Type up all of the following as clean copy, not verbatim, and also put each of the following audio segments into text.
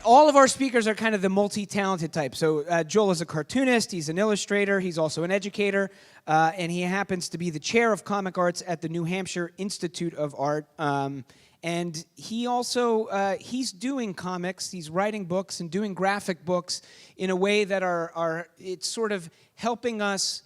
all of our speakers are kind of the multi-talented type. So Joel is a cartoonist, he's an illustrator, he's also an educator, and he happens to be the chair of comic arts at the New Hampshire Institute of Art. And he also, he's doing comics, he's writing books and doing graphic books in a way that it's sort of helping us,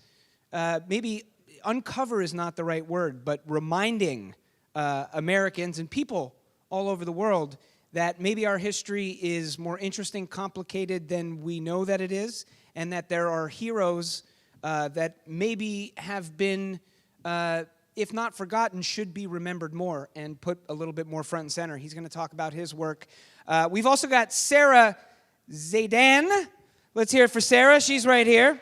maybe uncover is not the right word, but reminding Americans and people all over the world that maybe our history is more interesting, complicated than we know that it is, and that there are heroes that maybe have been, if not forgotten, should be remembered more and put a little bit more front and center. He's going to talk about his work. We've also got Sara Zaidan. Let's hear it for Sara. She's right here.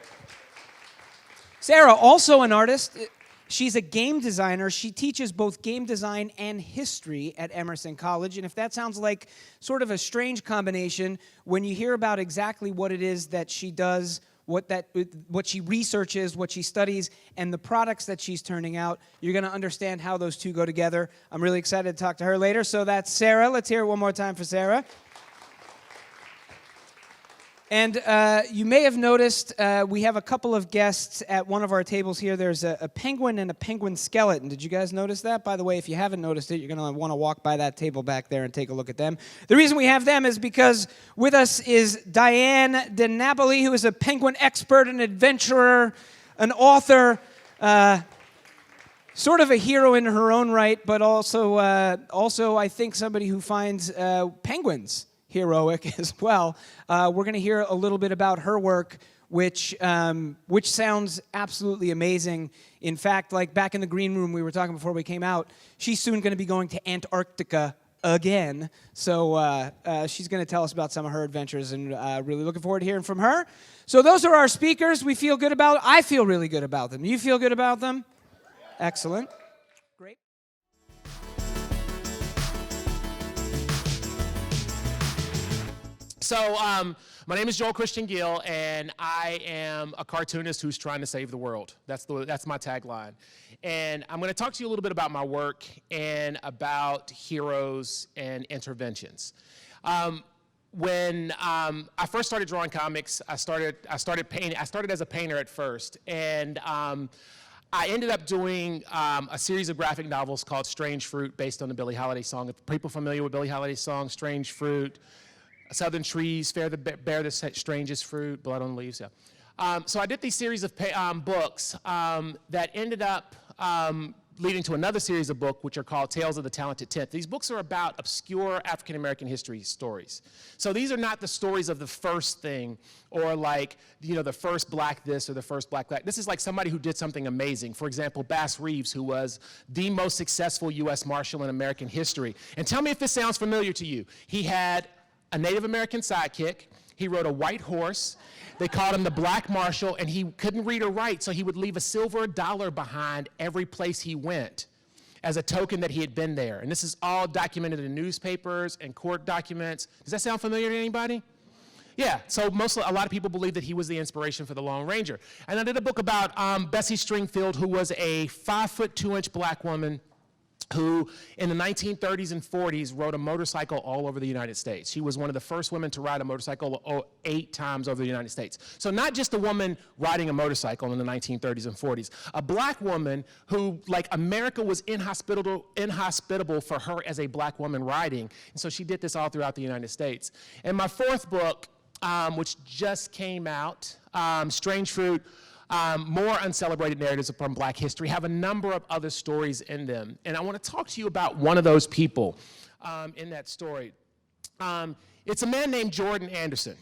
Sara, also an artist. She's a game designer. She teaches both game design and history at Emerson College. And if that sounds like sort of a strange combination, when you hear about exactly what it is that she does, what she researches, what she studies, and the products that she's turning out, you're going to understand how those two go together. I'm really excited to talk to her later. So that's Sara. Let's hear it one more time for Sara. And you may have noticed we have a couple of guests at one of our tables here. There's a penguin and a penguin skeleton. Did you guys notice that? By the way, if you haven't noticed it, you're going to want to walk by that table back there and take a look at them. The reason we have them is because with us is Dianne DiNapoli, who is a penguin expert, an adventurer, an author, sort of a hero in her own right, but also I think somebody who finds penguins heroic as well. We're going to hear a little bit about her work, which sounds absolutely amazing. In fact, like back in the green room we were talking before we came out, she's soon going to be going to Antarctica again. So she's going to tell us about some of her adventures, and really looking forward to hearing from her. So those are our speakers. We feel good about. I feel really good about them. You feel good about them? Excellent. Great. So my name is Christian Gill, and I am a cartoonist who's trying to save the world. That's my tagline. And I'm going to talk to you a little bit about my work and about heroes and interventions. When I first started drawing comics, I started painting. I started as a painter at first, and I ended up doing a series of graphic novels called Strange Fruit, based on the Billie Holiday song. If people familiar with Billie Holiday's song, Strange Fruit, Southern trees bear the strangest fruit, blood on the leaves, yeah. So I did these series of books that ended up leading to another series of books, which are called Tales of the Talented Tenth. These books are about obscure African-American history stories. So these are not the stories of the first thing, or like, the first black this or the first black that. This is like somebody who did something amazing. For example, Bass Reeves, who was the most successful U.S. Marshal in American history. And tell me if this sounds familiar to you. He had a Native American sidekick. He rode a white horse. They called him the Black Marshal, and he couldn't read or write, so he would leave a silver dollar behind every place he went as a token that he had been there. And this is all documented in newspapers and court documents. Does that sound familiar to anybody? Yeah, so a lot of people believe that he was the inspiration for the Lone Ranger. And I did a book about Bessie Stringfield, who was a 5'2" black woman who in the 1930s and 40s rode a motorcycle all over the United States. She was one of the first women to ride a motorcycle 8 times over the United States. So not just a woman riding a motorcycle in the 1930s and 40s, a black woman who, like, America was inhospitable for her as a black woman riding. And so she did this all throughout the United States. And my fourth book, which just came out, Strange Fruit, more uncelebrated narratives from black history, have a number of other stories in them. And I want to talk to you about one of those people in that story. It's a man named Jordan Anderson.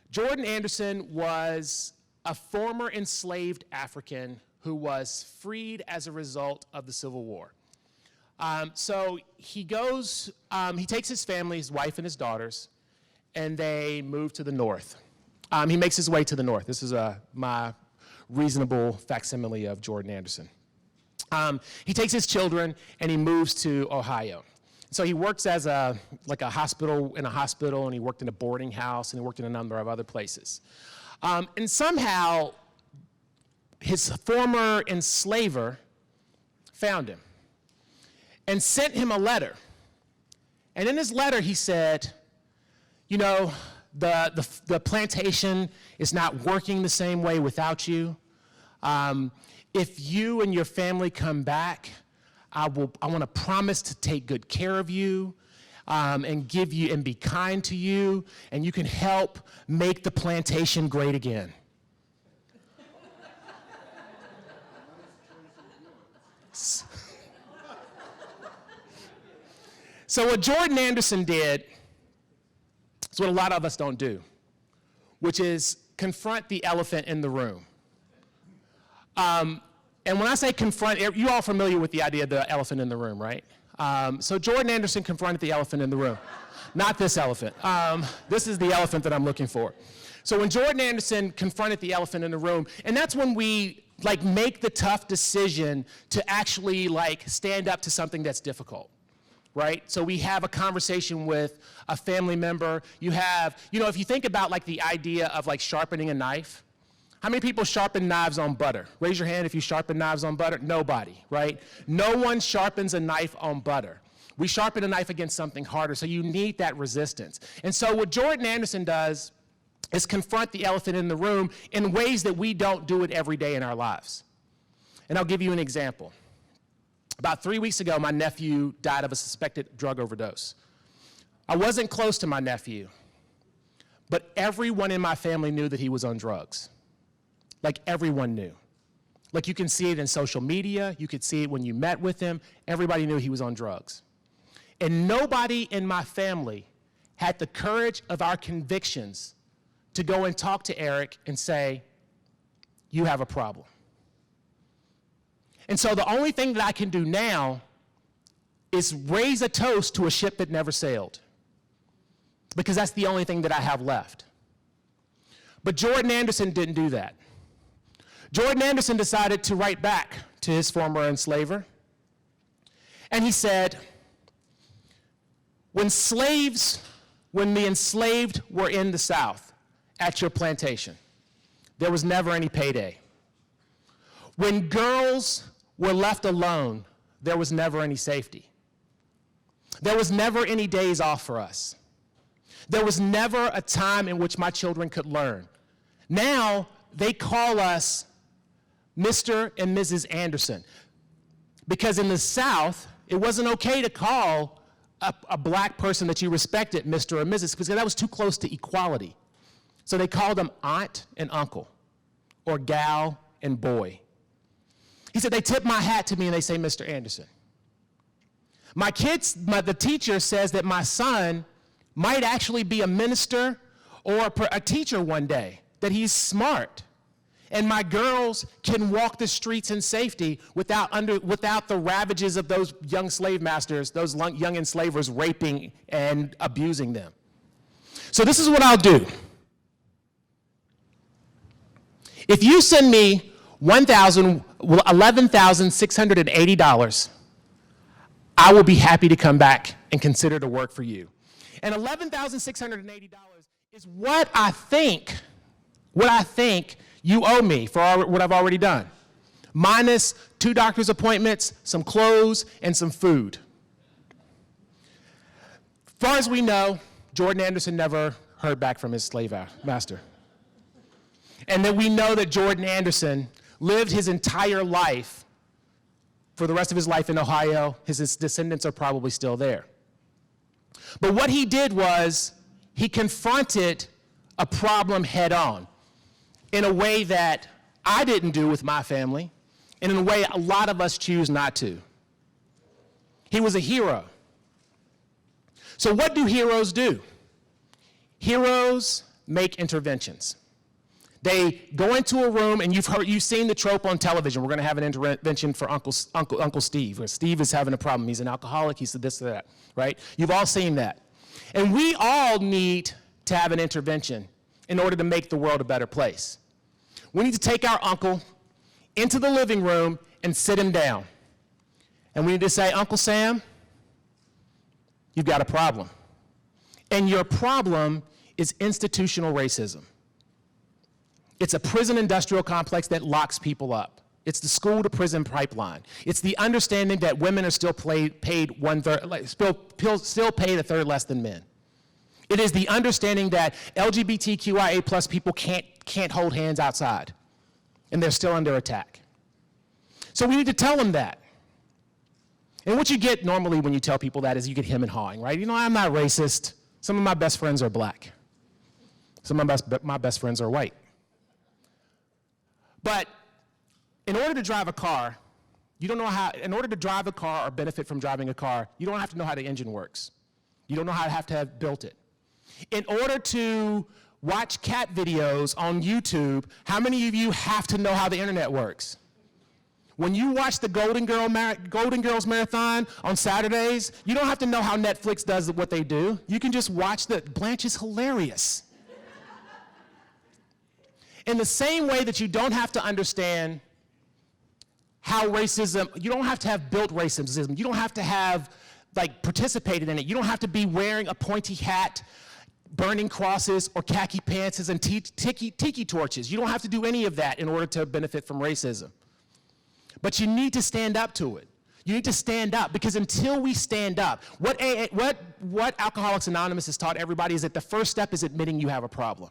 Jordan Anderson was a former enslaved African who was freed as a result of the Civil War. So he goes, he takes his family, his wife and his daughters, and they move to the north. He makes his way to the north. This is my reasonable facsimile of Jordan Anderson. He takes his children and he moves to Ohio. So he works as in a hospital, and he worked in a boarding house, and he worked in a number of other places. And somehow, his former enslaver found him and sent him a letter. And in his letter, he said, you know, the plantation is not working the same way without you. If you and your family come back, I want to promise to take good care of you, and give you and be kind to you, and you can help make the plantation great again. So what Jordan Anderson did is what a lot of us don't do, which is confront the elephant in the room. And when I say confront, you all familiar with the idea of the elephant in the room, right? So Jordan Anderson confronted the elephant in the room. Not this elephant. This is the elephant that I'm looking for. So when Jordan Anderson confronted the elephant in the room, and that's when we make the tough decision to actually stand up to something that's difficult. Right? So we have a conversation with a family member. You have, if you think about the idea of sharpening a knife, how many people sharpen knives on butter? Raise your hand if you sharpen knives on butter. Nobody, right? No one sharpens a knife on butter. We sharpen a knife against something harder, so you need that resistance. And so what Jordan Anderson does is confront the elephant in the room in ways that we don't do it every day in our lives. And I'll give you an example. About 3 weeks ago, my nephew died of a suspected drug overdose. I wasn't close to my nephew, but everyone in my family knew that he was on drugs. Everyone knew. You can see it in social media, you could see it when you met with him, everybody knew he was on drugs. And nobody in my family had the courage of our convictions to go and talk to Eric and say, you have a problem. And so the only thing that I can do now is raise a toast to a ship that never sailed, because that's the only thing that I have left. But Jordan Anderson didn't do that. Jordan Anderson decided to write back to his former enslaver, and he said, when the enslaved were in the South at your plantation, there was never any payday. When girls were left alone, there was never any safety. There was never any days off for us. There was never a time in which my children could learn. Now, they call us Mr. and Mrs. Anderson, because in the South, it wasn't okay to call a black person that you respected Mr. or Mrs., because that was too close to equality. So they called them aunt and uncle, or gal and boy. He said, they tip my hat to me and they say, Mr. Anderson. The teacher says that my son might actually be a minister or a teacher one day, that he's smart. And my girls can walk the streets in safety without the ravages of those young slave masters, those young enslavers raping and abusing them. So this is what I'll do. If you send me $11,680, I will be happy to come back and consider to work for you. And $11,680 is what I think you owe me for what I've already done, minus 2 doctor's appointments, some clothes, and some food. As far as we know, Jordan Anderson never heard back from his slave master. And then we know that Jordan Anderson lived his entire life, for the rest of his life in Ohio. His descendants are probably still there. But what he did was, he confronted a problem head on in a way that I didn't do with my family, and in a way a lot of us choose not to. He was a hero. So what do heroes do? Heroes make interventions. They go into a room, and you've seen the trope on television. We're going to have an intervention for Uncle Steve. Or Steve is having a problem. He's an alcoholic. He's this or that, right? You've all seen that. And we all need to have an intervention in order to make the world a better place. We need to take our uncle into the living room and sit him down. And we need to say, Uncle Sam, you've got a problem. And your problem is institutional racism. It's a prison industrial complex that locks people up. It's the school to prison pipeline. It's the understanding that women are still paid a third less than men. It is the understanding that LGBTQIA plus people can't hold hands outside, and they're still under attack. So we need to tell them that. And what you get normally when you tell people that is you get him and hawing, right? You know, I'm not racist. Some of my best friends are black. Some of my best friends are white. But in order to drive a car, in order to drive a car or benefit from driving a car, you don't have to know how the engine works. You don't know how to have built it. In order to watch cat videos on YouTube, how many of you have to know how the internet works? When you watch the Golden Girls Marathon on Saturdays, you don't have to know how Netflix does what they do. You can just watch Blanche is hilarious. In the same way that you don't have to understand how racism, you don't have to have built racism. You don't have to have, participated in it. You don't have to be wearing a pointy hat, burning crosses, or khaki pants and tiki torches. You don't have to do any of that in order to benefit from racism. But you need to stand up to it. You need to stand up, because until we stand up, what Alcoholics Anonymous has taught everybody is that the first step is admitting you have a problem.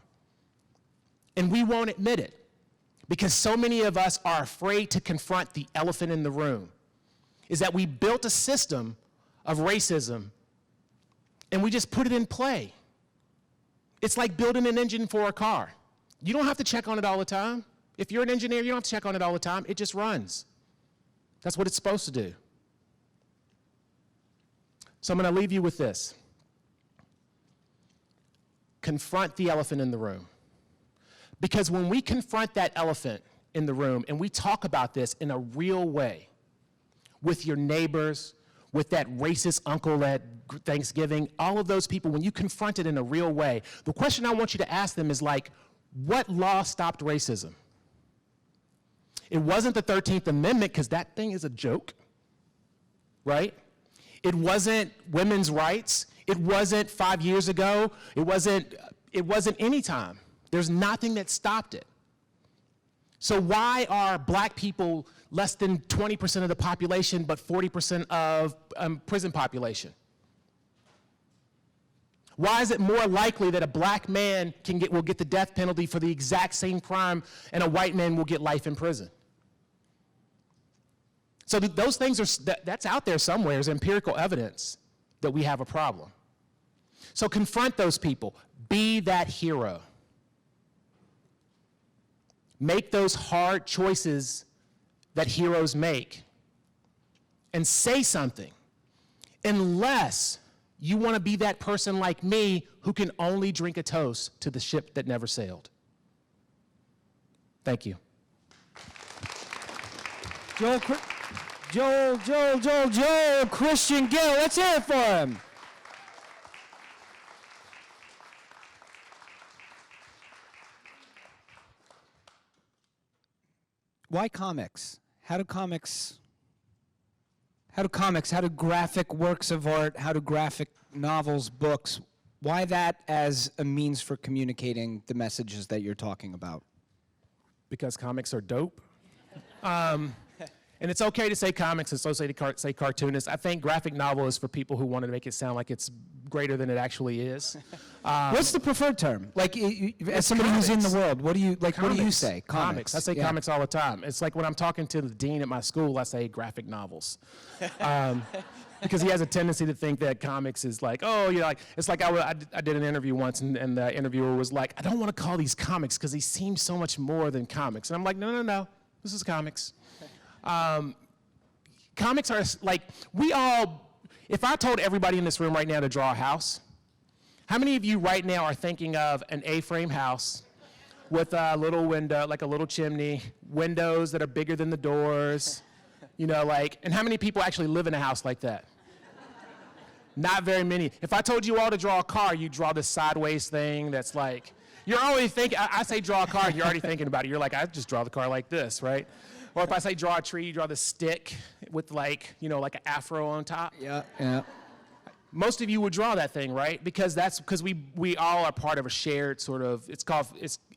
And we won't admit it, because so many of us are afraid to confront the elephant in the room, is that we built a system of racism and we just put it in play. It's like building an engine for a car. You don't have to check on it all the time. If you're an engineer, you don't have to check on it all the time. It just runs. That's what it's supposed to do. So I'm going to leave you with this. Confront the elephant in the room. Because when we confront that elephant in the room and we talk about this in a real way with your neighbors, with that racist uncle at Thanksgiving, all of those people, when you confront it in a real way, the question I want you to ask them is what law stopped racism? It wasn't the 13th Amendment, because that thing is a joke, right? It wasn't women's rights. It wasn't 5 years ago. It wasn't any time. There's nothing that stopped it. So why are black people less than 20% of the population, but 40% of prison population? Why is it more likely that a black man will get the death penalty for the exact same crime and a white man will get life in prison? So those things that's out there somewhere is empirical evidence that we have a problem. So confront those people. Be that hero. Make those hard choices that heroes make. And say something. Unless you want to be that person like me who can only drink a toast to the ship that never sailed. Thank you. Joel, Christian Gill, let's hear it for him. Why comics? How do graphic works of art, how do graphic novels, books, why that as a means for communicating the messages that you're talking about? Because comics are dope. And it's okay to say comics, it's okay to say cartoonist. I think graphic novel is for people who want to make it sound like it's greater than it actually is. What's the preferred term? As somebody who's in the world, what do you say? Comics. I say comics all the time. It's like when I'm talking to the dean at my school, I say graphic novels. Because he has a tendency to think that comics is it's like I did an interview once and the interviewer was like, I don't want to call these comics because they seem so much more than comics. And I'm like, no, this is comics. Comics are if I told everybody in this room right now to draw a house, how many of you right now are thinking of an A-frame house with a little window, like a little chimney, windows that are bigger than the doors, and how many people actually live in a house like that? Not very many. If I told you all to draw a car, you'd draw this sideways thing that's like, you're already thinking, I say draw a car, you're already thinking about it. You're like, I just draw the car like this, right? Or if I say draw a tree, you draw the stick with like an afro on top. Yeah. Most of you would draw that thing, right? Because we all are part of a shared sort of, it's called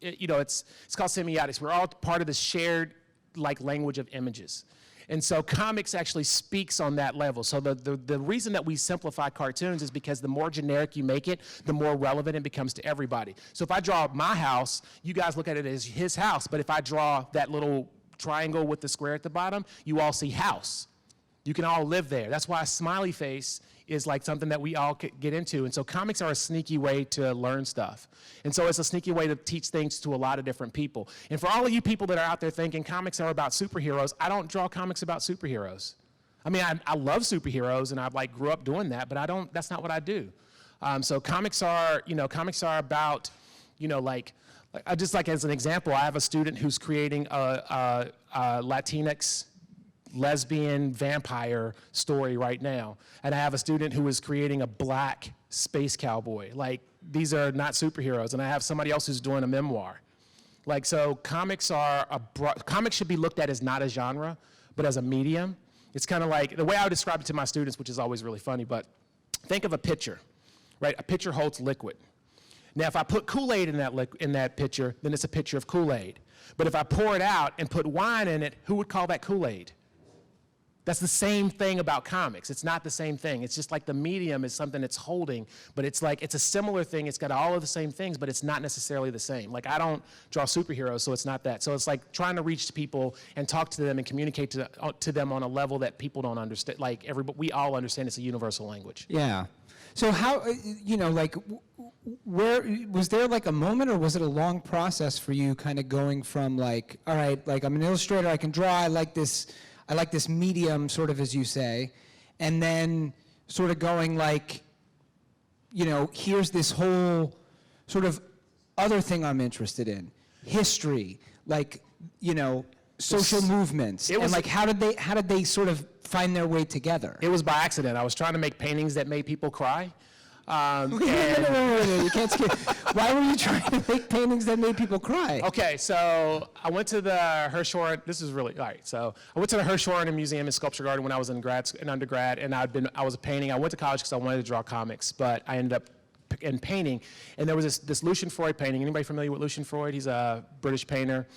semiotics. We're all part of this shared language of images. And so comics actually speaks on that level. So the reason that we simplify cartoons is because the more generic you make it, the more relevant it becomes to everybody. So if I draw my house, you guys look at it as his house, but if I draw that little triangle with the square at the bottom, you all see house. You can all live there. That's why a smiley face is like something that we all get into. And so comics are a sneaky way to learn stuff. And so it's a sneaky way to teach things to a lot of different people. And for all of you people that are out there thinking comics are about superheroes, I don't draw comics about superheroes. I mean, I love superheroes and I like grew up doing that, but that's not what I do. So comics are about, just like as an example, I have a student who's creating a Latinx lesbian vampire story right now. And I have a student who is creating a black space cowboy. Like, these are not superheroes. And I have somebody else who's doing a memoir. Like, so comics should be looked at as not a genre, but as a medium. It's kind of like, the way I would describe it to my students, which is always really funny, but think of a pitcher, right? A pitcher holds liquid. Now, if I put Kool-Aid in that pitcher, then it's a pitcher of Kool-Aid. But if I pour it out and put wine in it, who would call that Kool-Aid? That's the same thing about comics. It's not the same thing. It's just like the medium is something it's holding, but it's like, it's a similar thing. It's got all of the same things, but it's not necessarily the same. Like, I don't draw superheroes, so it's not that. So it's like trying to reach people and talk to them and communicate to them on a level that people don't understand. Like, we all understand it's a universal language. Yeah. So how, where, was there like a moment, or was it a long process for you kind of going from like, all right, like I'm an illustrator, I can draw, I like this medium, sort of, as you say, and then sort of going like, here's this whole sort of other thing I'm interested in, history, like, social movements, and like how did they sort of find their way together? It was by accident. I was trying to make paintings that made people cry. No, you can't skip. Why were you trying to make paintings that made people cry? Okay, so I went to the Hirshhorn. This is really all right. So I went to the Hirshhorn Museum and Sculpture Garden when I was in undergrad, and I was painting. I went to college because I wanted to draw comics, but I ended up in painting, and there was this Lucian Freud painting. Anybody familiar with Lucian Freud? He's a British painter.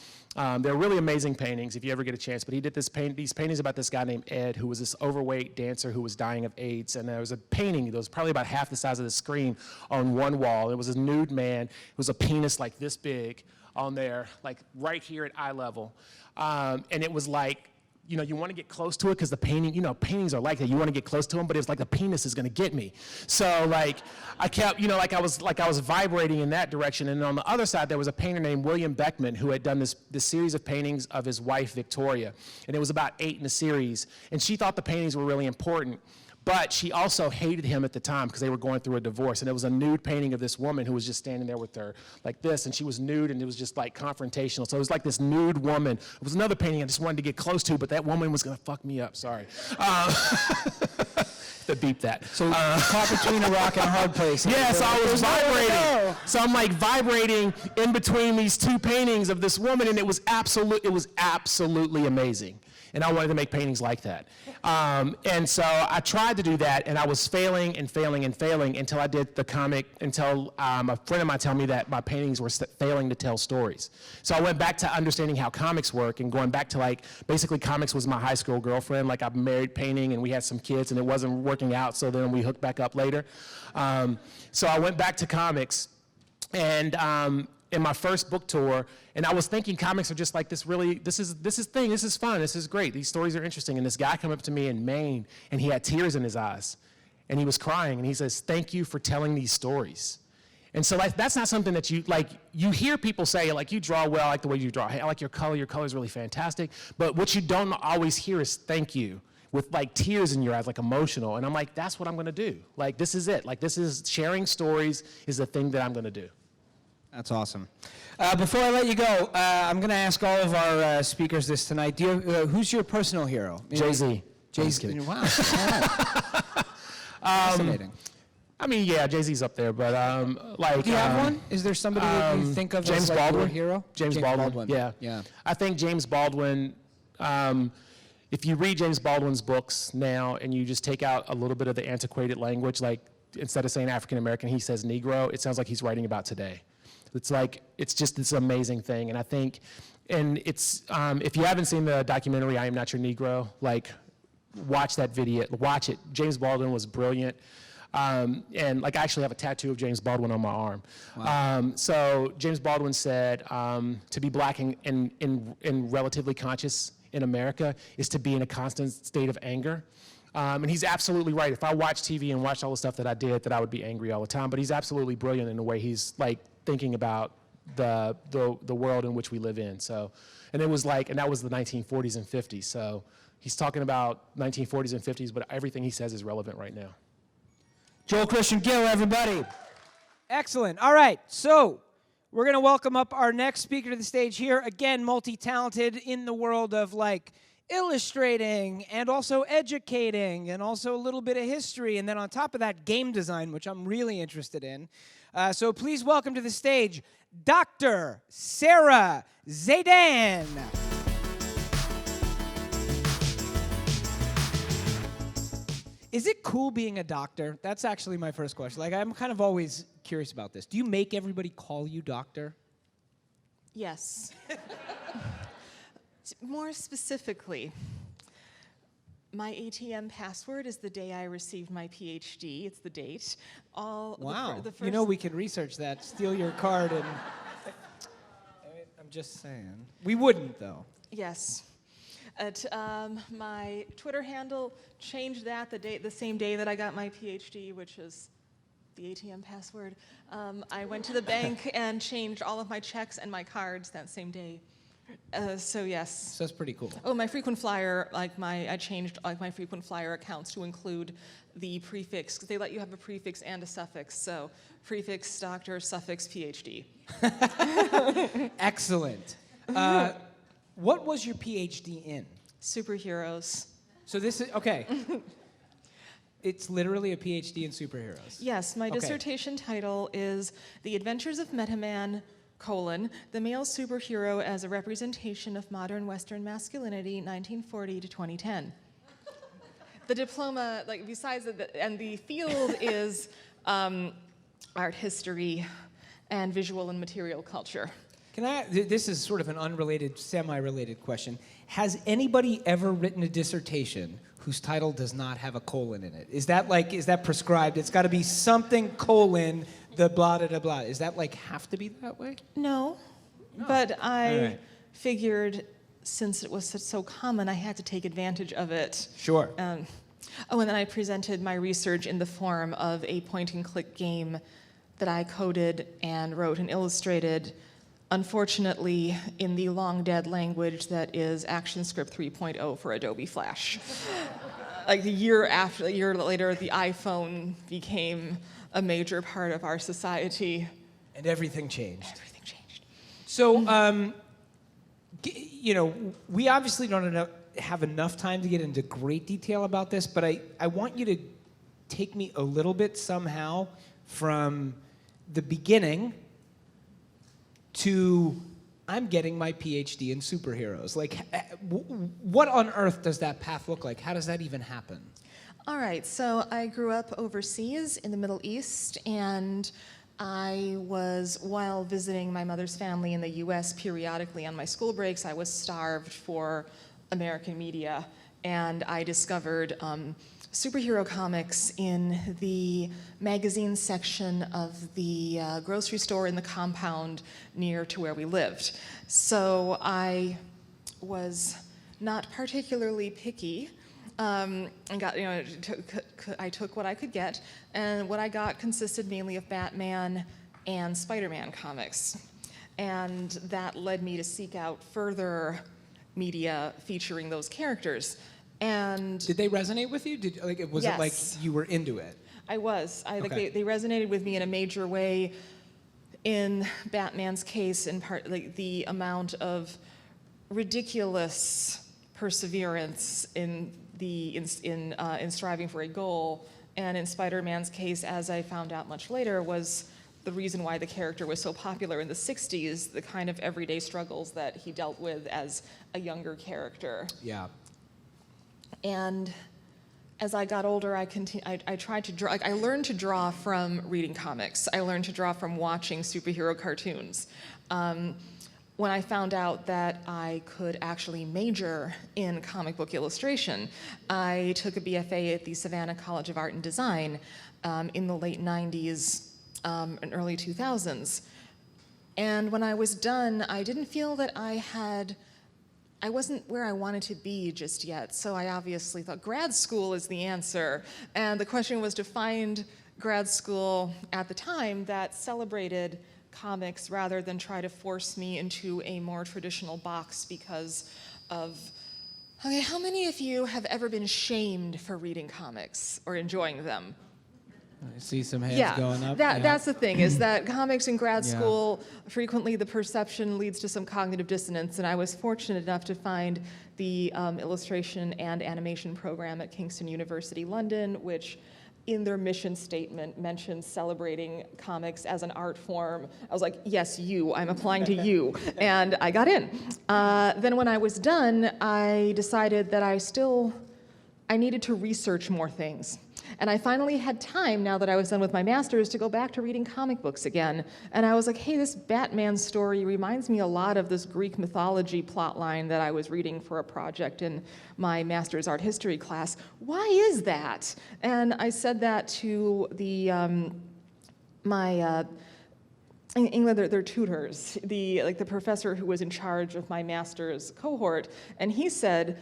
They're really amazing paintings if you ever get a chance, but he did these paintings about this guy named Ed, who was this overweight dancer who was dying of AIDS, and there was a painting that was probably about half the size of the screen on one wall. It was a nude man. It was a penis like this big on there, like right here at eye level, and it was like, you want to get close to it because the painting, paintings are like that. You want to get close to them, but it's like the penis is going to get me. So like, I kept, I was vibrating in that direction. And on the other side, there was a painter named William Beckman who had done this series of paintings of his wife, Victoria. And it was about 8 in the series. And she thought the paintings were really important. But she also hated him at the time because they were going through a divorce. And it was a nude painting of this woman who was just standing there with her like this, and she was nude, and it was just like confrontational. So it was like this nude woman. It was another painting I just wanted to get close to, but that woman was gonna fuck me up, sorry. To beep that. So caught between a rock and a hard place. Yes, I was vibrating. So I'm like vibrating in between these two paintings of this woman, and it was absolutely amazing. And I wanted to make paintings like that. And so I tried to do that, and I was failing until I did the comic, until a friend of mine told me that my paintings were failing to tell stories. So I went back to understanding how comics work and going back to like, basically comics was my high school girlfriend. Like, I'm married painting, and we had some kids, and it wasn't working out, so then we hooked back up later. So I went back to comics, and in my first book tour, and I was thinking comics are just like this is fun, this is great, these stories are interesting. And this guy came up to me in Maine, and he had tears in his eyes, and he was crying, and he says, "Thank you for telling these stories." And so like, that's not something that you hear people say, like, you draw well, I like the way you draw, hey, I like your color's really fantastic, but what you don't always hear is thank you, with like tears in your eyes, like emotional. And I'm like, that's what I'm gonna do. Like, this is it. Like, this is sharing stories is the thing that I'm gonna do. That's awesome. Before I let you go, I'm going to ask all of our speakers this tonight. Who's your personal hero? Jay-Z. Jay-Z. Wow. Fascinating. I mean, yeah, Jay-Z's up there, but like. Do you have one? Is there somebody that you think of James as Baldwin? Your hero? James Baldwin. Yeah. I think James Baldwin. If you read James Baldwin's books now, and you just take out a little bit of the antiquated language, like instead of saying African American, he says Negro. It sounds like he's writing about today. It's like, it's just this amazing thing. And I think and it's, if you haven't seen the documentary, I Am Not Your Negro, like, watch that video, watch it. James Baldwin was brilliant. And like I actually have a tattoo of James Baldwin on my arm. Wow. So James Baldwin said, to be black and relatively conscious in America is to be in a constant state of anger. And he's absolutely right. If I watched TV and watched all the stuff that I did, that I would be angry all the time. But he's absolutely brilliant in the way he's like thinking about the world in which we live in. So, and it was like, and that was the 1940s and 50s. So he's talking about 1940s and 50s, but everything he says is relevant right now. Joel Christian Gill, everybody. Excellent. All right, so we're going to welcome up our next speaker to the stage here. Again, multi-talented in the world of like illustrating and also educating and also a little bit of history. And then on top of that, game design, which I'm really interested in. So please welcome to the stage, Dr. Sara Zaidan. Is it cool being a doctor? That's actually my first question. Like, I'm kind of always curious about this. Do you make everybody call you doctor? Yes. More specifically, my ATM password is the day I received my PhD. It's the date. Wow. The first You know, we could research that, steal your card, and I'm just saying. We wouldn't, though. Yes. My Twitter handle changed that the same day that I got my PhD, which is the ATM password. I went to the bank and changed all of my checks and my cards that same day. So yes. So that's pretty cool. Oh, my frequent flyer, I changed like my frequent flyer accounts to include the prefix, because they let you have a prefix and a suffix. So prefix doctor, suffix PhD. Excellent. What was your PhD in? Superheroes. So this is, okay. It's literally a PhD in superheroes. Yes, my dissertation title is The Adventures of Metaman, the male superhero as a representation of modern Western masculinity, 1940 to 2010. The diploma, like besides, and the field is art history and visual and material culture. This is sort of an unrelated, semi-related question. Has anybody ever written a dissertation whose title does not have a colon in it? Is that prescribed? It's got to be something colon, the blah, blah, blah. Is that have to be that way? No. But I figured since it was so common, I had to take advantage of it. Sure. And then I presented my research in the form of a point-and-click game that I coded and wrote and illustrated, unfortunately, in the long-dead language that is ActionScript 3.0 for Adobe Flash. Like a year later, the iPhone became a major part of our society. And everything changed. Everything changed. So, we obviously don't have enough time to get into great detail about this, but I want you to take me a little bit somehow from the beginning to I'm getting my PhD in superheroes. What on earth does that path look like? How does that even happen? All right, so I grew up overseas in the Middle East, and while visiting my mother's family in the US periodically on my school breaks, I was starved for American media, and I discovered superhero comics in the magazine section of the grocery store in the compound near to where we lived. So I was not particularly picky, and I took what I could get, and what I got consisted mainly of Batman and Spider-Man comics. And that led me to seek out further media featuring those characters. And did they resonate with you? Was yes. it like you were into it? I was. They resonated with me in a major way. In Batman's case, in part, the amount of ridiculous perseverance in striving for a goal, and in Spider-Man's case, as I found out much later, was the reason why the character was so popular in the 60s, the kind of everyday struggles that he dealt with as a younger character. Yeah. And as I got older, I tried to draw. I learned to draw from reading comics. I learned to draw from watching superhero cartoons. when I found out that I could actually major in comic book illustration, I took a BFA at the Savannah College of Art and Design in the late 90s and early 2000s. And when I was done, I didn't feel that I wasn't where I wanted to be just yet, so I obviously thought grad school is the answer. And the question was to find grad school at the time that celebrated comics rather than try to force me into a more traditional box because of, okay, how many of you have ever been shamed for reading comics or enjoying them? I see some hands going up. That's the thing, is that comics in grad Yeah. school, frequently the perception leads to some cognitive dissonance, and I was fortunate enough to find the illustration and animation program at Kingston University, London, which in their mission statement mentions celebrating comics as an art form. I was like, yes, you, I'm applying to you, and I got in. Then when I was done, I decided that I needed to research more things. And I finally had time, now that I was done with my master's, to go back to reading comic books again. And I was like, hey, this Batman story reminds me a lot of this Greek mythology plotline that I was reading for a project in my master's art history class. Why is that? And I said that to the in England, they're tutors, the professor who was in charge of my master's cohort, and he said,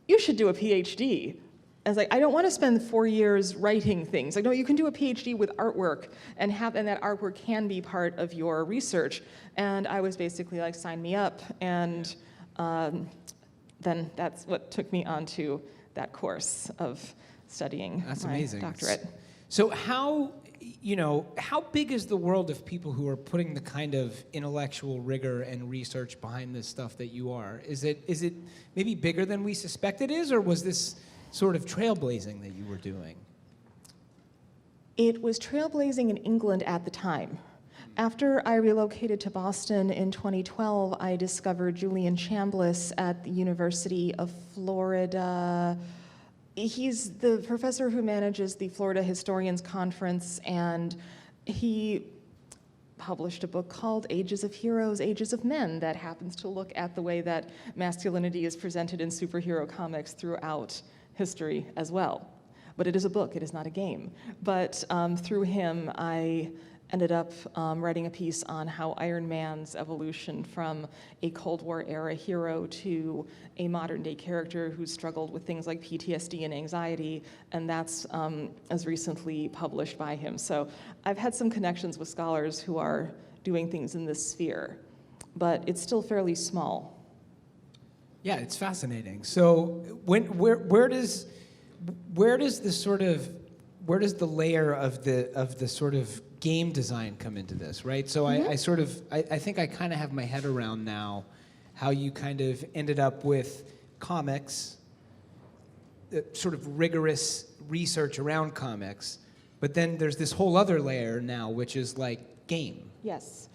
you should do a PhD. I was like, I don't want to spend 4 years writing things. Like, no, you can do a PhD with artwork, and that artwork can be part of your research. And I was basically like, sign me up. And then that's what took me onto that course of studying my doctorate. So how big is the world of people who are putting the kind of intellectual rigor and research behind this stuff that you are? Is it maybe bigger than we suspect it is, or was this sort of trailblazing that you were doing? It was trailblazing in England at the time. After I relocated to Boston in 2012, I discovered Julian Chambliss at the University of Florida. He's the professor who manages the Florida Historians Conference, and he published a book called Ages of Heroes, Ages of Men, that happens to look at the way that masculinity is presented in superhero comics throughout history as well. But it is a book, it is not a game. But through him, I ended up writing a piece on how Iron Man's evolution from a Cold War era hero to a modern day character who struggled with things like PTSD and anxiety, and that's as recently published by him. So I've had some connections with scholars who are doing things in this sphere, but it's still fairly small. Yeah, it's fascinating. So where does the layer of the sort of game design come into this, right? So I think I kind of have my head around now how you kind of ended up with comics, sort of rigorous research around comics, but then there's this whole other layer now, which is like game. Yes.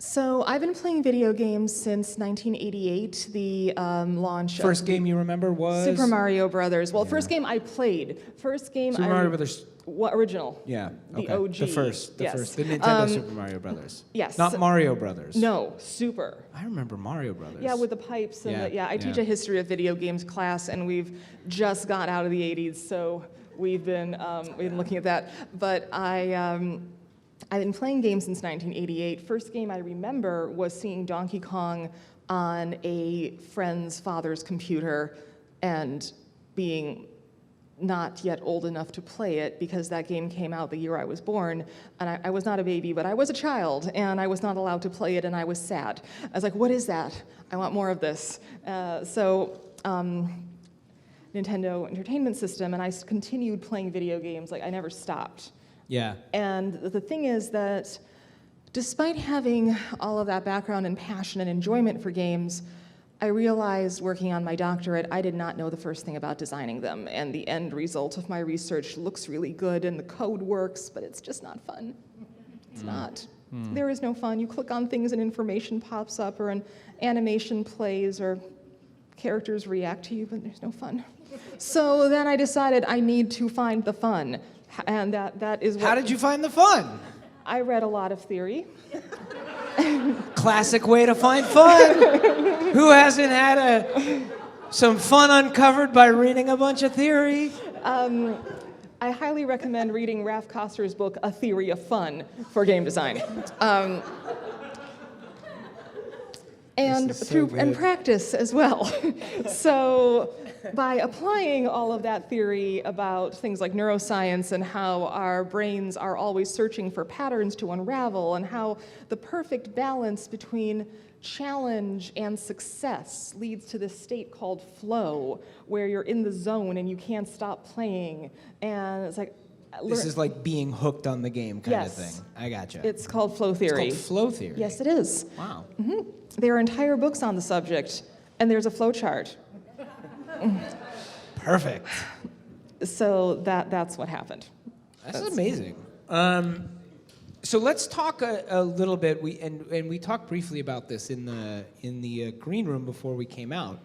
So I've been playing video games since 1988, the launch First of game you remember was? Super Mario Brothers. Well, first game I played. First game Super Mario Brothers. What original? Yeah. The okay. OG. The first. Yes. The Nintendo Super Mario Brothers. Yes. Not Mario Brothers. No, Super. I remember Mario Brothers. Yeah, with the pipes and Yeah, I teach a history of video games class, and we've just got out of the 80s, so we've been looking at that. But I've been playing games since 1988. First game I remember was seeing Donkey Kong on a friend's father's computer and being not yet old enough to play it because that game came out the year I was born, and I was not a baby, but I was a child, and I was not allowed to play it, and I was sad. I was like, what is that? I want more of this. Nintendo Entertainment System, and I continued playing video games. Like, I never stopped. Yeah. And the thing is that despite having all of that background and passion and enjoyment for games, I realized working on my doctorate, I did not know the first thing about designing them. And the end result of my research looks really good and the code works, but it's just not fun. It's not. There is no fun. You click on things and information pops up, or an animation plays, or characters react to you, but there's no fun. So then I decided I need to find the fun. And that is what... How did you find the fun? I read a lot of theory. Classic way to find fun. Who hasn't had some fun uncovered by reading a bunch of theory? I highly recommend reading Ralph Koster's book, A Theory of Fun, for game design. And and practice as well. So by applying all of that theory about things like neuroscience and how our brains are always searching for patterns to unravel, and how the perfect balance between challenge and success leads to this state called flow, where you're in the zone and you can't stop playing. And it's like, This is like being hooked on the game kind of Yes. thing. I gotcha. it's called flow theory. It's called flow theory. Yes, it is. Wow. There are entire books on the subject, and there's a flow chart. Perfect. So that's what happened. That's amazing. So let's talk a little bit. We talked briefly about this in the green room before we came out.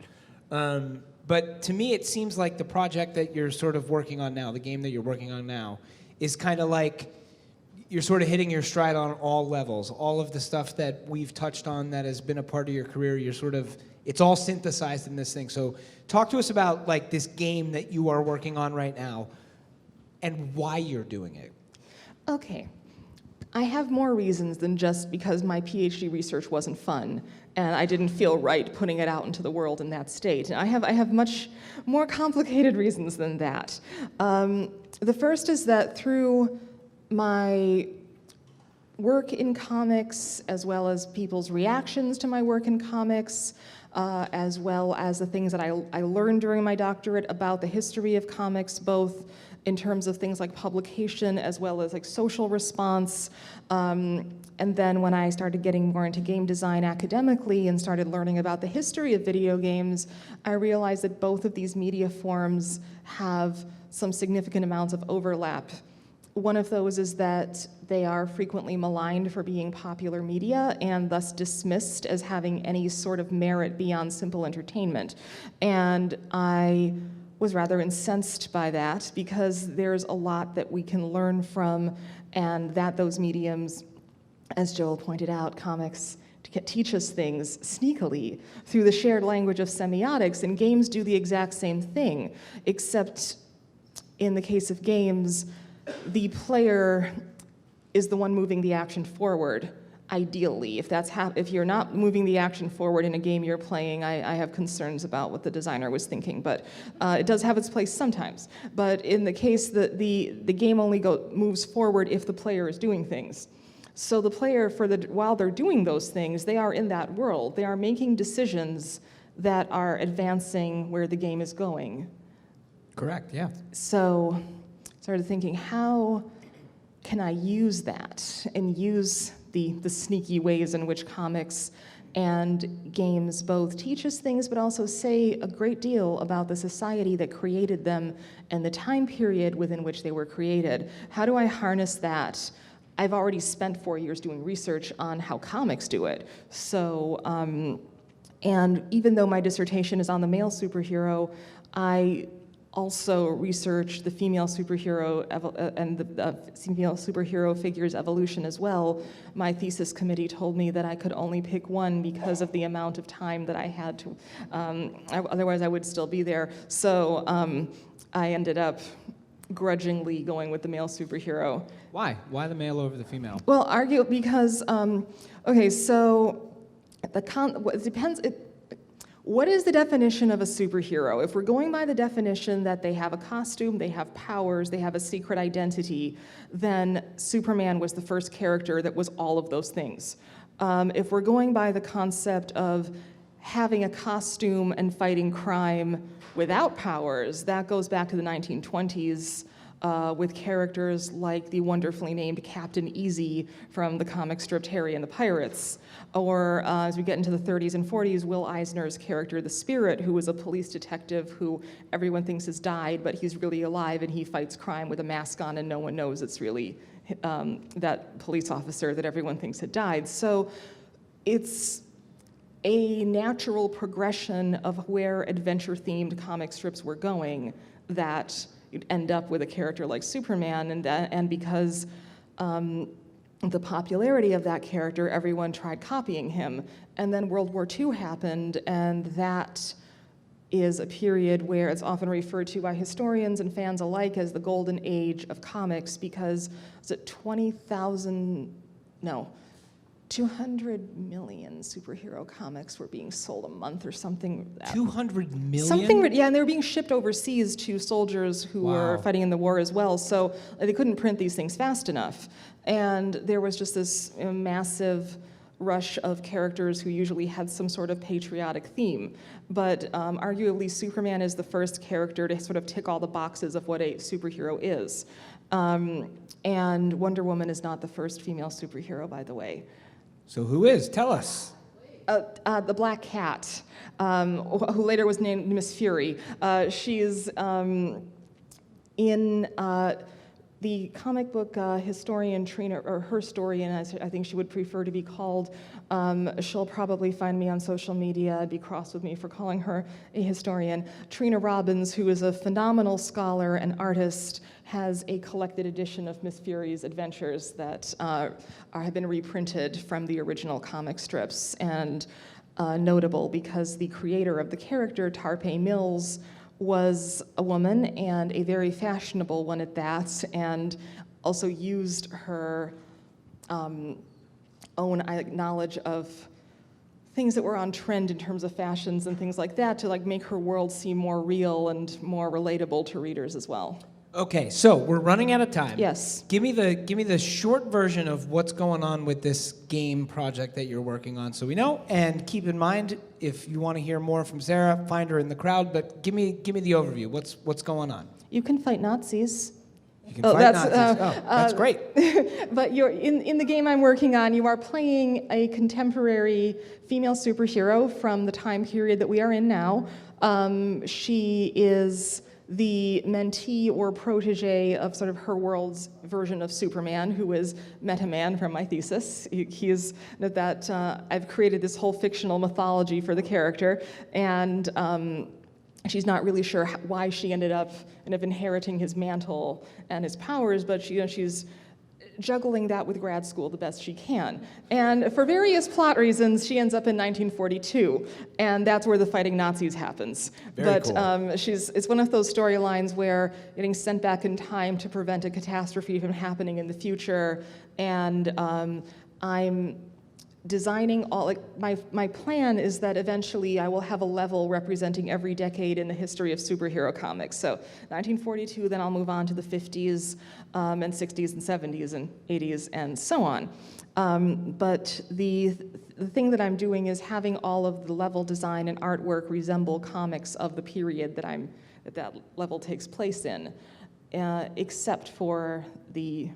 But to me, it seems like the project that you're sort of working on now, the game that you're working on now, is kind of like you're sort of hitting your stride on all levels. All of the stuff that we've touched on that has been a part of your career, it's all synthesized in this thing. So talk to us about like this game that you are working on right now and why you're doing it. Okay. I have more reasons than just because my PhD research wasn't fun and I didn't feel right putting it out into the world in that state. And I have much more complicated reasons than that. The first is that through my work in comics, as well as people's reactions to my work in comics, as well as the things that I learned during my doctorate about the history of comics, both in terms of things like publication as well as like social response. And then when I started getting more into game design academically and started learning about the history of video games, I realized that both of these media forms have some significant amounts of overlap. One of those is that they are frequently maligned for being popular media and thus dismissed as having any sort of merit beyond simple entertainment. And I was rather incensed by that because there's a lot that we can learn from, and that those mediums, as Joel pointed out, comics teach us things sneakily through the shared language of semiotics, and games do the exact same thing, except in the case of games, the player is the one moving the action forward, ideally. If you're not moving the action forward in a game you're playing, I have concerns about what the designer was thinking, but it does have its place sometimes. But in the case that the game only moves forward if the player is doing things. So the player, while they're doing those things, they are in that world. They are making decisions that are advancing where the game is going. Correct, yeah. So started thinking, how can I use that and use the sneaky ways in which comics and games both teach us things but also say a great deal about the society that created them and the time period within which they were created. How do I harness that? I've already spent 4 years doing research on how comics do it. So, and even though my dissertation is on the male superhero, I also researched the female superhero and the female superhero figure's evolution as well. My thesis committee told me that I could only pick one because of the amount of time that I had to, otherwise I would still be there. So I ended up grudgingly going with the male superhero. Why? Why the male over the female? Well, because, okay, so it depends. What is the definition of a superhero? If we're going by the definition that they have a costume, they have powers, they have a secret identity, then Superman was the first character that was all of those things. If we're going by the concept of having a costume and fighting crime without powers, that goes back to the 1920s. With characters like the wonderfully named Captain Easy from the comic strip Harry and the Pirates. Or as we get into the 30s and 40s, Will Eisner's character, the Spirit, who was a police detective who everyone thinks has died, but he's really alive and he fights crime with a mask on and no one knows it's really that police officer that everyone thinks had died. So it's a natural progression of where adventure-themed comic strips were going that you'd end up with a character like Superman, and because the popularity of that character, everyone tried copying him. And then World War II happened, and that is a period where it's often referred to by historians and fans alike as the golden age of comics, because was it 200 million superhero comics were being sold a month or something. 200 million? Something, yeah, and they were being shipped overseas to soldiers who were fighting in the war as well, so they couldn't print these things fast enough. And there was just this massive rush of characters who usually had some sort of patriotic theme. But arguably, Superman is the first character to sort of tick all the boxes of what a superhero is. And Wonder Woman is not the first female superhero, by the way. So who is? Tell us. The Black Cat, who later was named Miss Fury. She's in the comic book historian Trina, or her historian, as I think she would prefer to be called. She'll probably find me on social media, be cross with me for calling her a historian. Trina Robbins, who is a phenomenal scholar and artist, has a collected edition of Miss Fury's adventures that have been reprinted from the original comic strips, and notable because the creator of the character, Tarpey Mills, was a woman, and a very fashionable one at that, and also used her own knowledge of things that were on trend in terms of fashions and things like that to make her world seem more real and more relatable to readers as well. Okay, so we're running out of time. Yes. Give me the short version of what's going on with this game project that you're working on, so we know. And keep in mind, if you want to hear more from Sara, find her in the crowd. But give me the overview. What's going on? You can fight Nazis. You can fight Nazis. That's great. But you're in the game I'm working on. You are playing a contemporary female superhero from the time period that we are in now. She is the mentee or protege of sort of her world's version of Superman, who is Meta-Man from my thesis. He is that I've created this whole fictional mythology for the character, and she's not really sure why she ended up kind of inheriting his mantle and his powers, but she's juggling that with grad school the best she can. And for various plot reasons, she ends up in 1942, and that's where the fighting Nazis happens. Very but cool. It's one of those storylines where getting sent back in time to prevent a catastrophe from happening in the future, and I'm designing all, my plan is that eventually I will have a level representing every decade in the history of superhero comics. So 1942, then I'll move on to the 50s and 60s and 70s and 80s and so on. But the thing that I'm doing is having all of the level design and artwork resemble comics of the period that level takes place in, except for the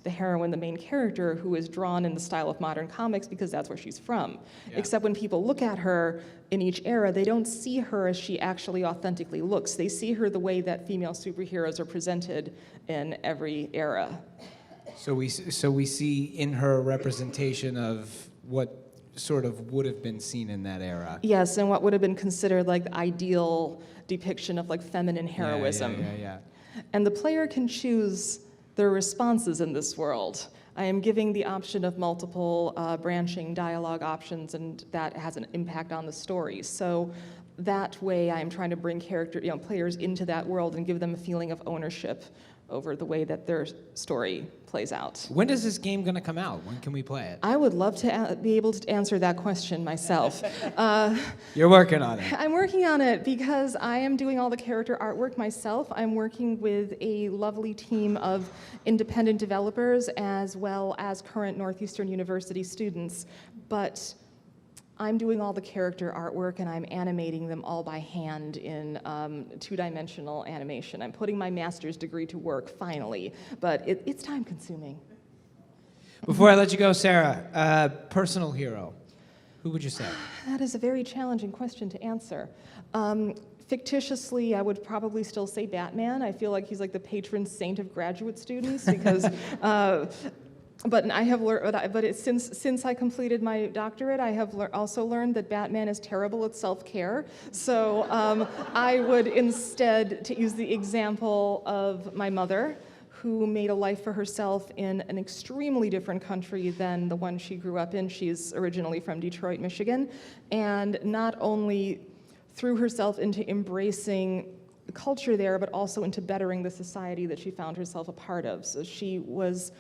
heroine, the main character, who is drawn in the style of modern comics because that's where she's from. Yeah. Except when people look at her in each era, they don't see her as she actually authentically looks. They see her the way that female superheroes are presented in every era. So we see in her a representation of what sort of would have been seen in that era. Yes, and what would have been considered the ideal depiction of feminine heroism. Yeah. And the player can choose their responses in this world. I am giving the option of multiple branching dialogue options, and that has an impact on the story. So that way I'm trying to bring players into that world and give them a feeling of ownership over the way that their story plays out. When is this game going to come out? When can we play it? I would love to be able to answer that question myself. You're working on it. I'm working on it because I am doing all the character artwork myself. I'm working with a lovely team of independent developers as well as current Northeastern University students. But I'm doing all the character artwork, and I'm animating them all by hand in two-dimensional animation. I'm putting my master's degree to work, finally, but it's time-consuming. Before I let you go, Sara, personal hero, who would you say? That is a very challenging question to answer. Fictitiously, I would probably still say Batman. I feel like he's the patron saint of graduate students because but I have learned. Since I completed my doctorate, I have also learned that Batman is terrible at self-care. So I would instead use the example of my mother, who made a life for herself in an extremely different country than the one she grew up in. She's originally from Detroit, Michigan, and not only threw herself into embracing the culture there, but also into bettering the society that she found herself a part of. So she was,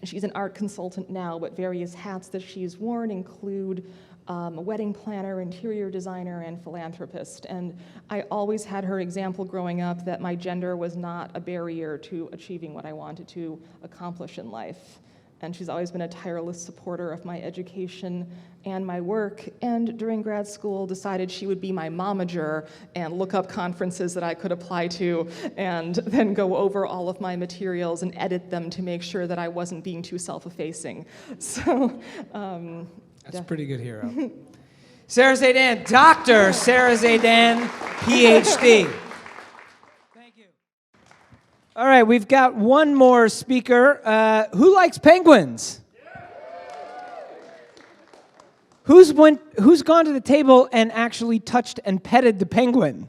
she's an art consultant now, but various hats that she's worn include a wedding planner, interior designer, and philanthropist. And I always had her example growing up that my gender was not a barrier to achieving what I wanted to accomplish in life. And she's always been a tireless supporter of my education and my work. And during grad school, decided she would be my momager and look up conferences that I could apply to, and then go over all of my materials and edit them to make sure that I wasn't being too self-effacing. So, That's a pretty good hero. Sara Zaidan, Dr. Sara Zaidan, PhD. Thank you. All right, we've got one more speaker. Who likes penguins? Who's gone to the table and actually touched and petted the penguin?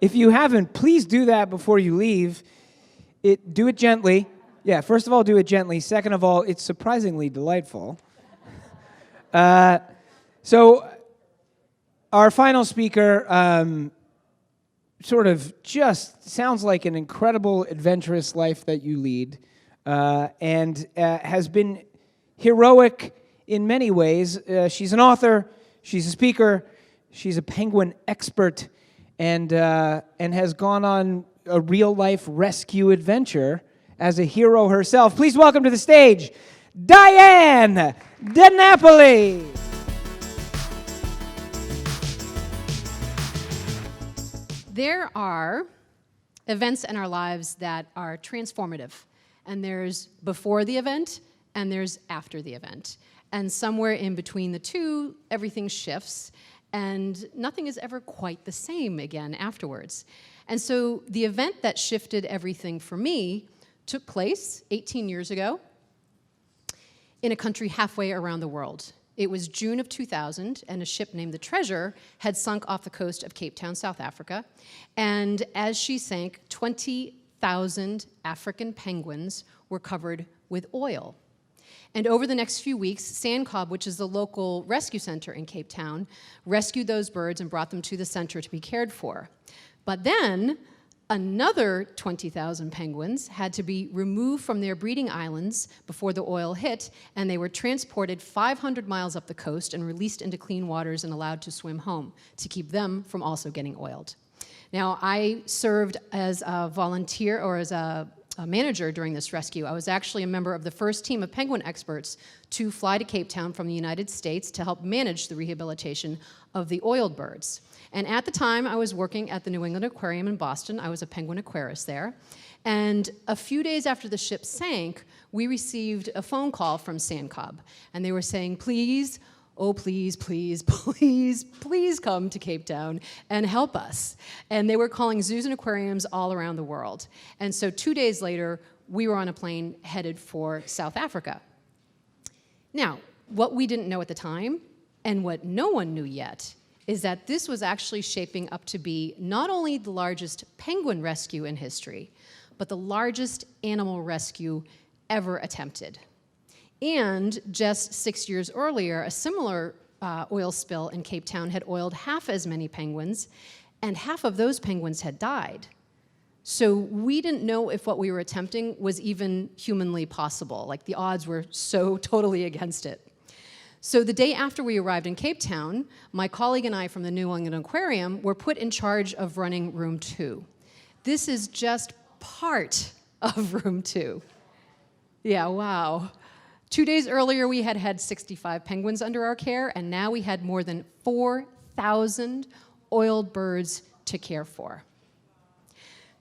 If you haven't, please do that before you leave. Do it gently. Yeah, first of all, do it gently. Second of all, it's surprisingly delightful. So our final speaker sort of just sounds like an incredible, adventurous life that you lead, and has been heroic in many ways. She's an author, she's a speaker, she's a penguin expert, and has gone on a real-life rescue adventure as a hero herself. Please welcome to the stage, Dyan DiNapoli. There are events in our lives that are transformative, and there's before the event and there's after the event. And somewhere in between the two, everything shifts, and nothing is ever quite the same again afterwards. And so the event that shifted everything for me took place 18 years ago in a country halfway around the world. It was June of 2000, and a ship named the Treasure had sunk off the coast of Cape Town, South Africa. And as she sank, 20,000 African penguins were covered with oil. And over the next few weeks, SANCOB, which is the local rescue center in Cape Town, rescued those birds and brought them to the center to be cared for. But then, another 20,000 penguins had to be removed from their breeding islands before the oil hit, and they were transported 500 miles up the coast and released into clean waters and allowed to swim home to keep them from also getting oiled. Now, I served as a volunteer or as a manager during this rescue. I was actually a member of the first team of penguin experts to fly to Cape Town from the United States to help manage the rehabilitation of the oiled birds. And at the time, I was working at the New England Aquarium in Boston. I was a penguin aquarist there. And a few days after the ship sank, we received a phone call from SANCOB. And they were saying, please, oh, please, please, please, please come to Cape Town and help us. And they were calling zoos and aquariums all around the world. And so 2 days later, we were on a plane headed for South Africa. Now, what we didn't know at the time, and what no one knew yet, is that this was actually shaping up to be not only the largest penguin rescue in history, but the largest animal rescue ever attempted. And just 6 years earlier, a similar oil spill in Cape Town had oiled half as many penguins, and half of those penguins had died. So we didn't know if what we were attempting was even humanly possible. Like, the odds were so totally against it. So the day after we arrived in Cape Town, my colleague and I from the New England Aquarium were put in charge of running room 2. This is just part of room 2. Yeah, wow. 2 days earlier, we had had 65 penguins under our care, and now we had more than 4,000 oiled birds to care for.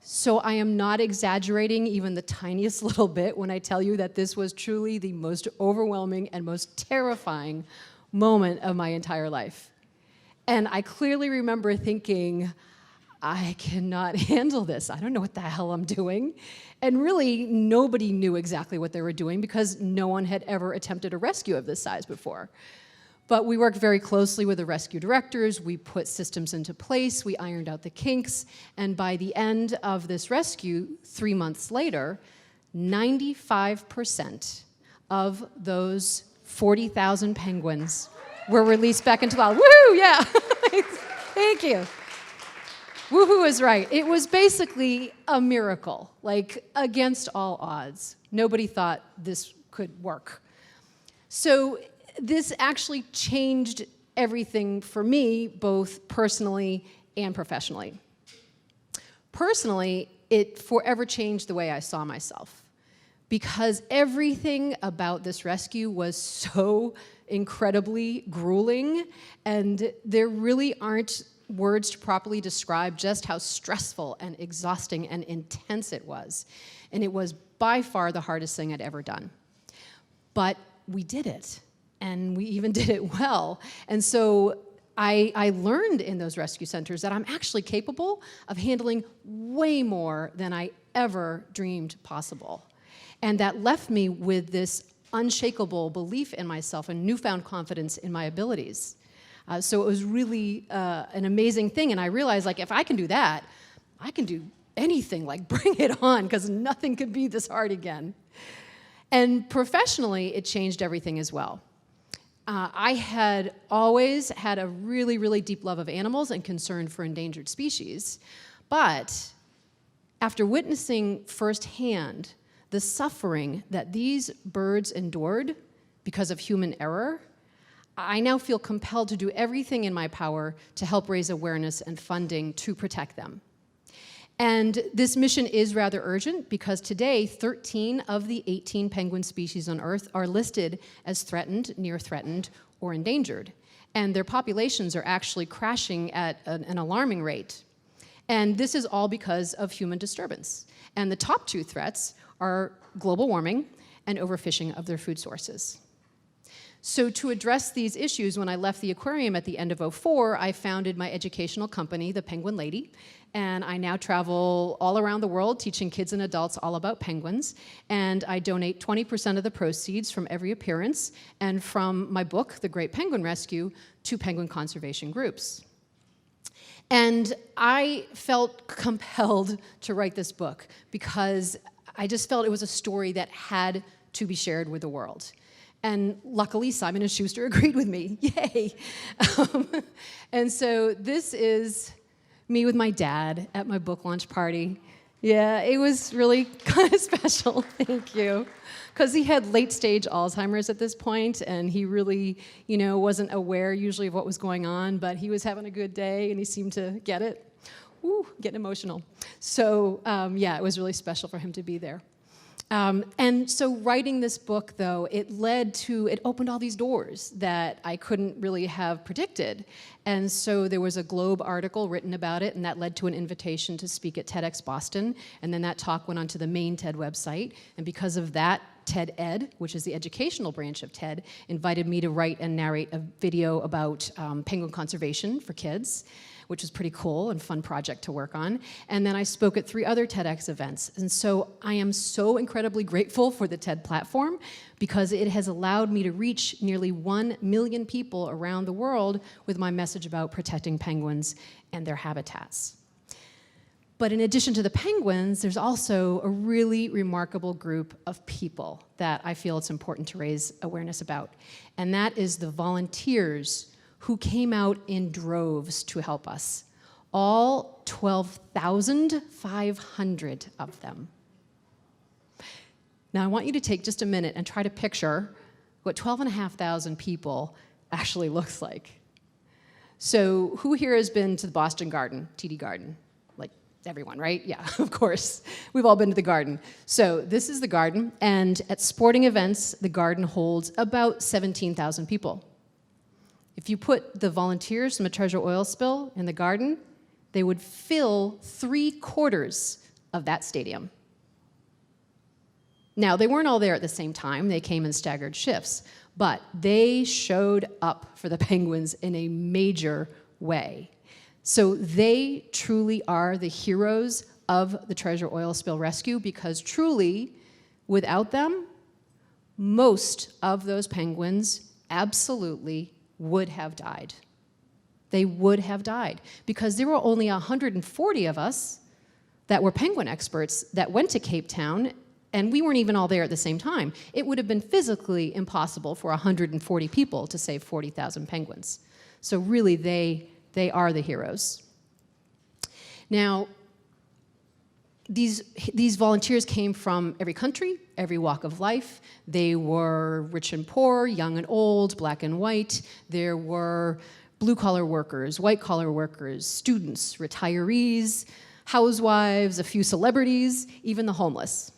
So I am not exaggerating even the tiniest little bit when I tell you that this was truly the most overwhelming and most terrifying moment of my entire life. And I clearly remember thinking, I cannot handle this. I don't know what the hell I'm doing. And really, nobody knew exactly what they were doing because no one had ever attempted a rescue of this size before. But we worked very closely with the rescue directors. We put systems into place. We ironed out the kinks. And by the end of this rescue, 3 months later, 95% of those 40,000 penguins were released back into the wild. Woohoo, yeah. Thank you. Woohoo is right. It was basically a miracle, like against all odds. Nobody thought this could work. So this actually changed everything for me, both personally and professionally. Personally, it forever changed the way I saw myself, because everything about this rescue was so incredibly grueling, and there really aren't words to properly describe just how stressful and exhausting and intense it was. And it was by far the hardest thing I'd ever done. But we did it, and we even did it well. And so I learned in those rescue centers that I'm actually capable of handling way more than I ever dreamed possible. And that left me with this unshakable belief in myself and newfound confidence in my abilities. So it was really an amazing thing, and I realized, like, if I can do that, I can do anything, like, bring it on, because nothing could be this hard again. And professionally, it changed everything as well. I had always had a really, really deep love of animals and concern for endangered species, but after witnessing firsthand the suffering that these birds endured because of human error, I now feel compelled to do everything in my power to help raise awareness and funding to protect them. And this mission is rather urgent, because today 13 of the 18 penguin species on Earth are listed as threatened, near threatened, or endangered. And their populations are actually crashing at an alarming rate. And this is all because of human disturbance. And the top two threats are global warming and overfishing of their food sources. So to address these issues, when I left the aquarium at the end of '04, I founded my educational company, The Penguin Lady, and I now travel all around the world teaching kids and adults all about penguins, and I donate 20% of the proceeds from every appearance and from my book, The Great Penguin Rescue, to penguin conservation groups. And I felt compelled to write this book because I just felt it was a story that had to be shared with the world. And luckily, Simon & Schuster agreed with me. Yay! And so this is me with my dad at my book launch party. Yeah, it was really kind of special, thank you. Because he had late-stage Alzheimer's at this point, and he really, wasn't aware usually of what was going on, but he was having a good day, and he seemed to get it. Ooh, getting emotional. So, yeah, it was really special for him to be there. And so writing this book, though, it opened all these doors that I couldn't really have predicted. And so there was a Globe article written about it, and that led to an invitation to speak at TEDx Boston. And then that talk went onto the main TED website. And because of that, TED-Ed, which is the educational branch of TED, invited me to write and narrate a video about penguin conservation for kids, which was pretty cool and fun project to work on. And then I spoke at 3 other TEDx events. And so I am so incredibly grateful for the TED platform, because it has allowed me to reach nearly 1 million people around the world with my message about protecting penguins and their habitats. But in addition to the penguins, there's also a really remarkable group of people that I feel it's important to raise awareness about. And that is the volunteers who came out in droves to help us. All 12,500 of them. Now I want you to take just a minute and try to picture what 12,500 people actually looks like. So who here has been to the Boston Garden, TD Garden? Like everyone, right? Yeah, of course. We've all been to the garden. So this is the garden, and at sporting events, the garden holds about 17,000 people. If you put the volunteers from a treasure oil spill in the garden, they would fill 3/4 of that stadium. Now, they weren't all there at the same time. They came in staggered shifts, but they showed up for the penguins in a major way. So they truly are the heroes of the treasure oil spill rescue, because truly, without them, most of those penguins absolutely would have died. They would have died because there were only 140 of us that were penguin experts that went to Cape Town, and we weren't even all there at the same time. It would have been physically impossible for 140 people to save 40,000 penguins. So really, they are the heroes. Now, these volunteers came from every country, every walk of life. They were rich and poor, young and old, black and white. There were blue-collar workers, white-collar workers, students, retirees, housewives, a few celebrities, even the homeless.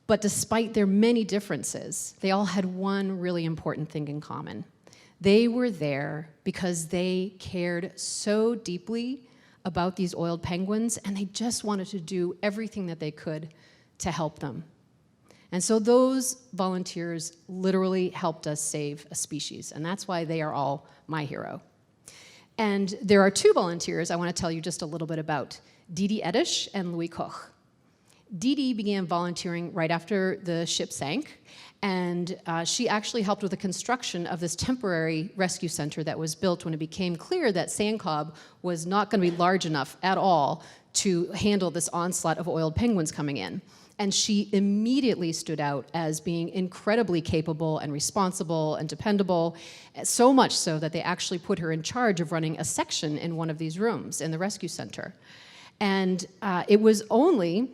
But despite their many differences, they all had one really important thing in common. They were there because they cared so deeply about these oiled penguins, and they just wanted to do everything that they could to help them. And so those volunteers literally helped us save a species, and that's why they are all my hero. And there are two volunteers I want to tell you just a little bit about, Didi Edish and Louis Koch. Didi began volunteering right after the ship sank, and she actually helped with the construction of this temporary rescue center that was built when it became clear that Sandcob was not going to be large enough at all to handle this onslaught of oiled penguins coming in. And she immediately stood out as being incredibly capable and responsible and dependable, so much so that they actually put her in charge of running a section in one of these rooms in the rescue center. And it was only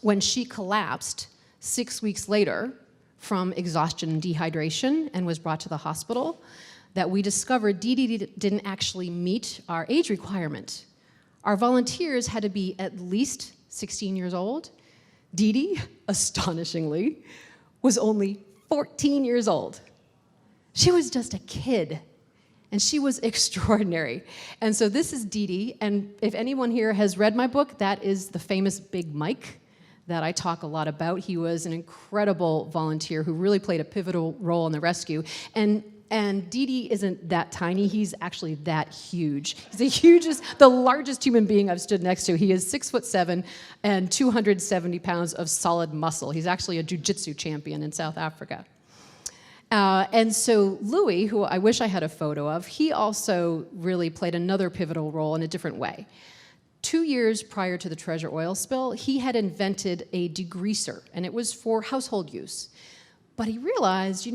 when she collapsed 6 weeks later from exhaustion and dehydration and was brought to the hospital that we discovered Didi didn't actually meet our age requirement. Our volunteers had to be at least 16 years old. Didi, astonishingly, was only 14 years old. She was just a kid, and she was extraordinary. And so this is Didi, and if anyone here has read my book, that is the famous Big Mike that I talk a lot about. He was an incredible volunteer who really played a pivotal role in the rescue. And Didi isn't that tiny, he's actually that huge. He's the largest human being I've stood next to. He is 6'7" and 270 pounds of solid muscle. He's actually a jiu-jitsu champion in South Africa. And so Louis, who I wish I had a photo of, he also really played another pivotal role in a different way. 2 years prior to the Treasure oil spill, he had invented a degreaser, and it was for household use. But he realized,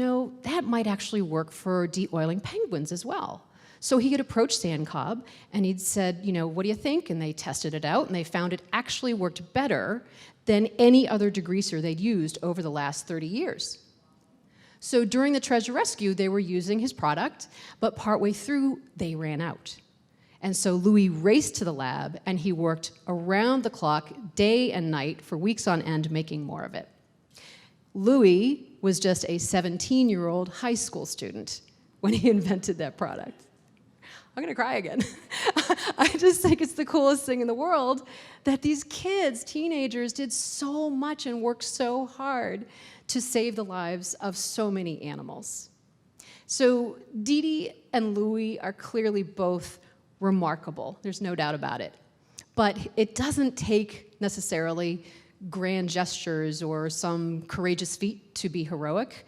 that might actually work for de-oiling penguins as well. So he had approached Sandcob, and he'd said, what do you think? And they tested it out, and they found it actually worked better than any other degreaser they'd used over the last 30 years. So during the Treasure rescue, they were using his product, but partway through, they ran out. And so Louis raced to the lab, and he worked around the clock, day and night, for weeks on end, making more of it. Louis was just a 17-year-old high school student when he invented that product. I'm gonna cry again. I just think it's the coolest thing in the world that these kids, teenagers, did so much and worked so hard to save the lives of so many animals. So Didi and Louis are clearly both remarkable, there's no doubt about it. But it doesn't take necessarily grand gestures or some courageous feat to be heroic.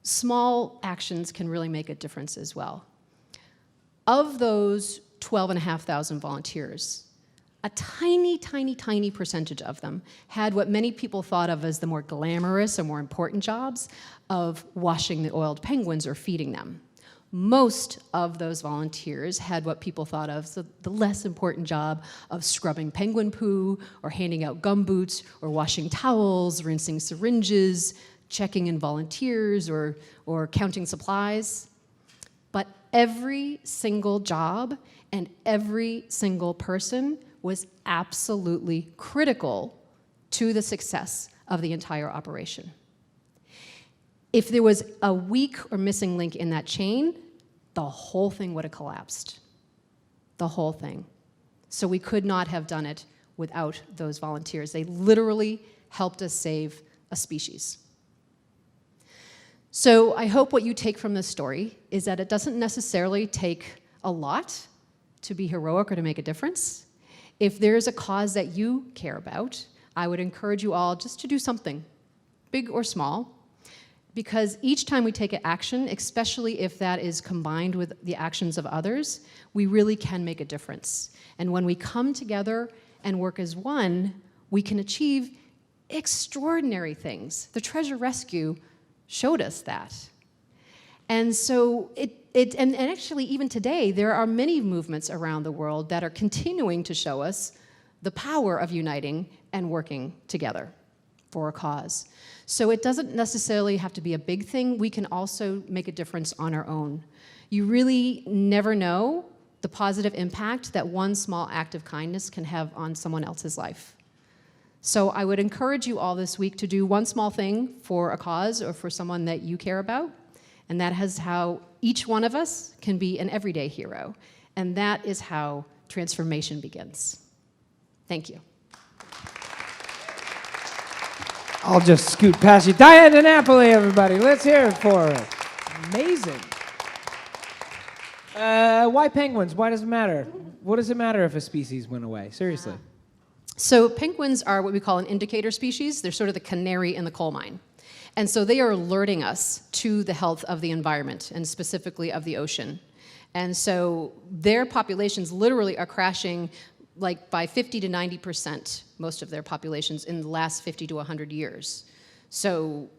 Small actions can really make a difference as well. Of those 12,500 volunteers, a tiny, tiny, tiny percentage of them had what many people thought of as the more glamorous or more important jobs of washing the oiled penguins or feeding them. Most of those volunteers had what people thought of as the less important job of scrubbing penguin poo, or handing out gumboots, or washing towels, rinsing syringes, checking in volunteers, or counting supplies. But every single job and every single person was absolutely critical to the success of the entire operation. If there was a weak or missing link in that chain, the whole thing would have collapsed. The whole thing. So we could not have done it without those volunteers. They literally helped us save a species. So I hope what you take from this story is that it doesn't necessarily take a lot to be heroic or to make a difference. If there's a cause that you care about, I would encourage you all just to do something, big or small. Because each time we take an action, especially if that is combined with the actions of others, we really can make a difference. And when we come together and work as one, we can achieve extraordinary things. The treasure rescue showed us that. And so and actually even today, there are many movements around the world that are continuing to show us the power of uniting and working together for a cause. So it doesn't necessarily have to be a big thing. We can also make a difference on our own. You really never know the positive impact that one small act of kindness can have on someone else's life. So I would encourage you all this week to do one small thing for a cause or for someone that you care about, and that is how each one of us can be an everyday hero, and that is how transformation begins. Thank you. I'll just scoot past you. Dianne DiNapoli, everybody. Let's hear it for her. Amazing. Why penguins? Why does it matter? What does it matter if a species went away? Seriously. So penguins are what we call an indicator species. They're sort of the canary in the coal mine. And so they are alerting us to the health of the environment, and specifically of the ocean. And so their populations literally are crashing like by 50 to 90%, most of their populations, in the last 50 to 100 years. So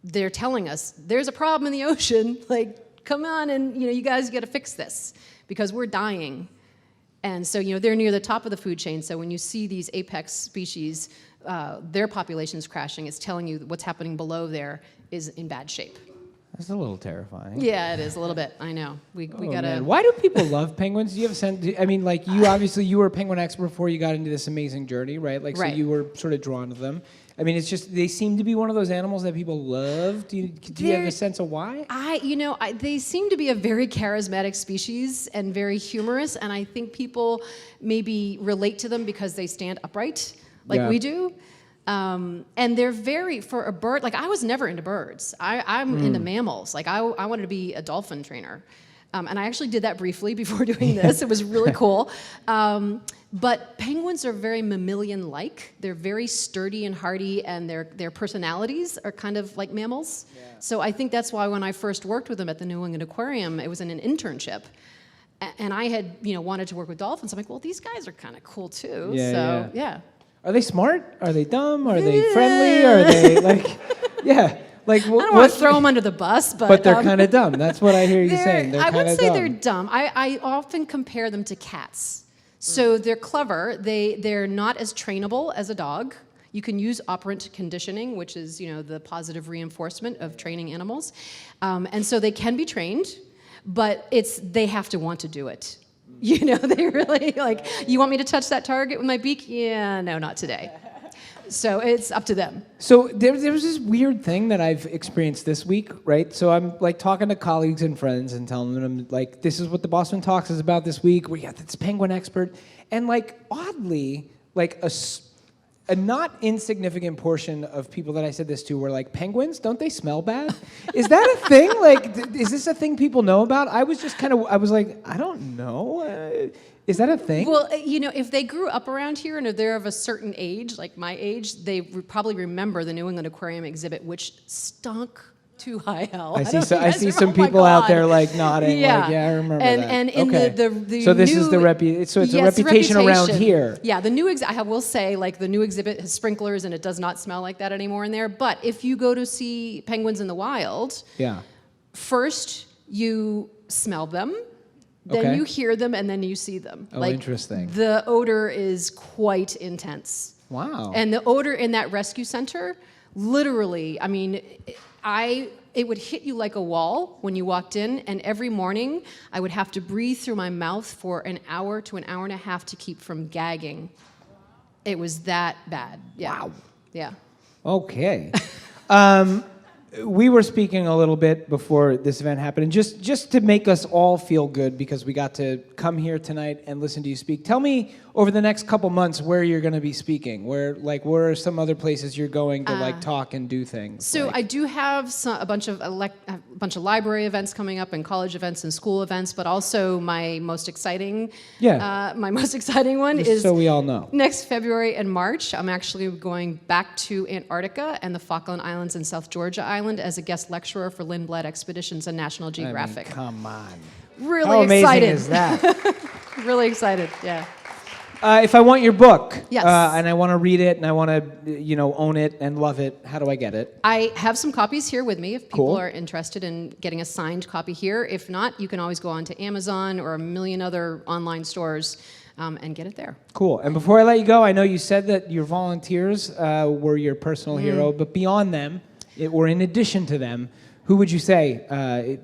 they're telling us, there's a problem in the ocean, like, come on, and you guys gotta fix this, because we're dying. And so they're near the top of the food chain, so when you see these apex species, their populations crashing, it's telling you that what's happening below there is in bad shape. That's a little terrifying. Yeah, it is a little bit. I know. We gotta. Man. Why do people love penguins? Do you have a sense? I mean, like you were a penguin expert before you got into this amazing journey, right? Like, right. So you were sort of drawn to them. I mean, it's just they seem to be one of those animals that people love. Do you have a sense of why? They seem to be a very charismatic species and very humorous, and I think people maybe relate to them because they stand upright, like we do. And they're very, for a bird, like I was never into birds. I'm into mammals. Like I wanted to be a dolphin trainer. And I actually did that briefly before doing this. It was really cool. But penguins are very mammalian-like. They're very sturdy and hardy, and their personalities are kind of like mammals. Yeah. So I think that's why when I first worked with them at the New England Aquarium, it was in an internship. And I had, wanted to work with dolphins. I'm like, well, these guys are kind of cool too. Yeah. Are they smart? Are they dumb? Are they friendly? Are they like, yeah. Like, I don't want to throw them under the bus, but they're kind of dumb. That's what I hear you saying. I wouldn't say they're dumb. I often compare them to cats. So they're clever. They're not as trainable as a dog. You can use operant conditioning, which is the positive reinforcement of training animals, and so they can be trained, but they have to want to do it. They really like, you want me to touch that target with my beak? Yeah, no, not today. So it's up to them. So there was this weird thing that I've experienced this week, right? So I'm like talking to colleagues and friends and telling them like, this is what the Boston Talks is about this week. We got this penguin expert. And like oddly, like a not insignificant portion of people that I said this to were like, penguins, don't they smell bad? Is that a thing? Like, is this a thing people know about? I was like, I don't know. Is that a thing? Well, if they grew up around here and if they're of a certain age, like my age, they probably remember the New England Aquarium exhibit, which stunk to high hell. I see some people out there like nodding. Yeah, like, yeah, I remember that. And in the so this new, is the it's a reputation around here. Yeah, the new I will say, like, the new exhibit has sprinklers and it does not smell like that anymore in there. But if you go to see penguins in the wild, first you smell them. Then you hear them, and then you see them. Oh, interesting. The odor is quite intense. Wow. And the odor in that rescue center, literally, I mean, it would hit you like a wall when you walked in, and every morning I would have to breathe through my mouth for an hour to an hour and a half to keep from gagging. It was that bad. Yeah. Wow. Yeah. Okay. We were speaking a little bit before this event happened, and just to make us all feel good because we got to come here tonight and listen to you speak. Tell me over the next couple months where you're going to be speaking. Where are some other places you're going to talk and do things? So I do have a bunch of library events coming up, and college events and school events, but also my most exciting one is, so we all know, next February and March. I'm actually going back to Antarctica and the Falkland Islands and South Georgia Islands Island as a guest lecturer for Lindblad Expeditions and National Geographic. Come on. Really How amazing excited. is that? Really excited, yeah. If I want your book, Yes. And I want to read it, and I want to, own it and love it, how do I get it? I have some copies here with me if people Cool. are interested in getting a signed copy here. If not, you can always go on to Amazon or a million other online stores and get it there. Cool. And before I let you go, I know you said that your volunteers were your personal hero, but beyond them, or in addition to them, who would you say,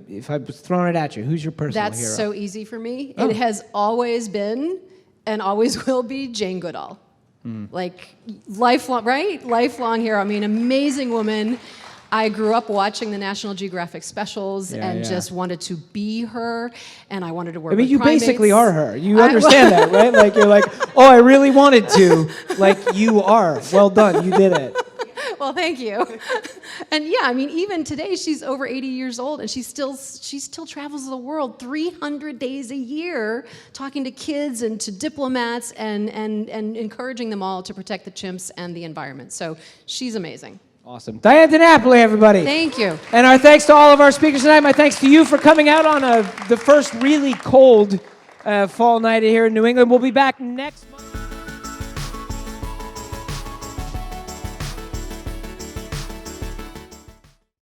if I was throwing it at you, who's your personal That's hero? so easy for me. Oh. It has always been and always will be Jane Goodall. Like lifelong, right? Lifelong hero. I mean, amazing woman. I grew up watching the National Geographic specials and just wanted to be her, and I wanted to work I mean, with you primates. basically are her. You understand that, right? Like, you're like, oh, I really wanted to. Like, you are. Well done. You did it. Well, thank you. And yeah, I mean, even today, she's over 80 years old, and she still travels the world 300 days a year, talking to kids and to diplomats and encouraging them all to protect the chimps and the environment. So she's amazing. Awesome. Dianne DiNapoli, everybody. Thank you. And our thanks to all of our speakers tonight. My thanks to you for coming out on the first really cold fall night here in New England. We'll be back next month.